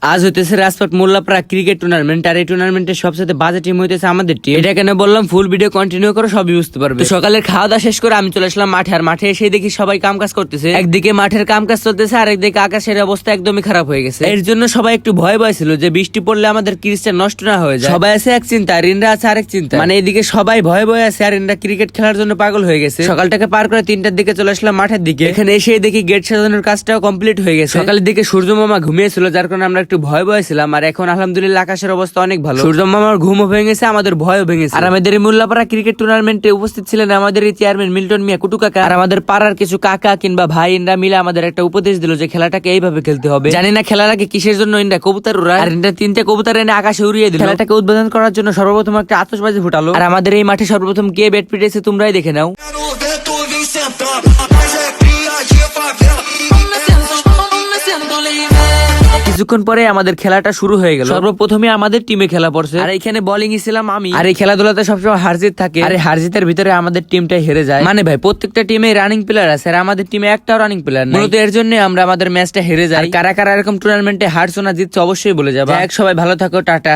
আজ হইতেছে Rajpat Mollapara cricket tournament, আর এই টুর্নামেন্টের সবচেয়ে বাজে টিম হইতেছে আমাদের টিম। এটা কেন বললাম ফুল ভিডিও কন্টিনিউ করে সবই বুঝতে পারবে। তো সকালের খাওয়া দাওয়া শেষ করে আমি চলে আসলাম মাঠে, আর মাঠে এসে দেখি সবাই কাম কাজ করতেছে। একদিকে মাঠের কাম কাজ চলতেছে, আর একদিকে আকাশের অবস্থা একদমই খারাপ হয়ে গেছে। এর জন্য সবাই একটু ভয় ভয় ছিল যে বৃষ্টি পড়লে আমাদের ক্রিজটা নষ্ট না হয়ে যায়। সবাই আছে এক চিন্তা, আর ইন্দ্রা আছে আরেক চিন্তা। মানে এদিকে সবাই ভয় ভয় আছে, আর ইন্দ্রা ক্রিকেট খেলার জন্য পাগল হয়ে গেছে। সকালটাকে পার করে 3টার দিকে চলে আসলাম মাঠের দিকে। এখানে এসে দেখি গেট সাজানোর কাজটাও কমপ্লিট হয়ে গেছে। সকালের দিকে সূর্য মামা ঘুমিয়েছিল, যার কারণে আমরা একটু ভয় ভয় ছিলাম। আর এখন আলহামদুলিল্লাহ আকাশের অবস্থা অনেক ভালো। সূর্য মামার ঘুমও ভেঙেছে, আমাদের ভয়ও ভেঙেছে। আর আমাদের এই মোল্লাপাড়া ক্রিকেট টুর্নামেন্টে উপস্থিত ছিলেন আমাদের এই চেয়ারম্যান মিল্টন মিয়া কুটু কাকা, আর আমাদের পাড়ার কিছু কাকা কিংবা ভাই ইন্দ্রা মিলে আমাদের একটা উপদেশ দিল যে খেলাটাকে এইভাবে খেলতে হবে। জানি না খেলার আগে কিসের জন্য ইন্দ্রা কবুতর উড়ায়, আর ইন্দ্রা 3টে কবুতর এনে আকাশে উড়িয়ে দিল। খেলাটাকে উদ্বোধন করার জন্য সর্বপ্রথম একটা আতশবাজি ফুটালো। আর আমাদের এই মাঠে সর্বপ্রথম কে ব্যাট পিটেছে তোমরাই দেখে নাও। কিছুক্ষণ পরে আমাদের খেলাটা শুরু হয়ে গেল। সর্বপ্রথমে আমাদের টিমে খেলা পড়ছে, আর এখানে বোলিং ছিলাম আমি। আর এই খেলাধুলাতে সবসময় হারজিত থাকে, আর হারজিতের ভিতরে আমাদের টিমটাই হেরে যায়। মানে ভাই প্রত্যেকটা টিমে রানিং প্লেয়ার আছে, আর আমাদের টিমে একটাও রানিং প্লেয়ার নেই। মূলত এর জন্য আমরা আমাদের ম্যাচটা হেরে যাই। কারা কারা এরকম টুর্নামেন্টে হারছো না জিতছো অবশ্যই বলে যাবে। সবাই ভালো থাকো, টাটা।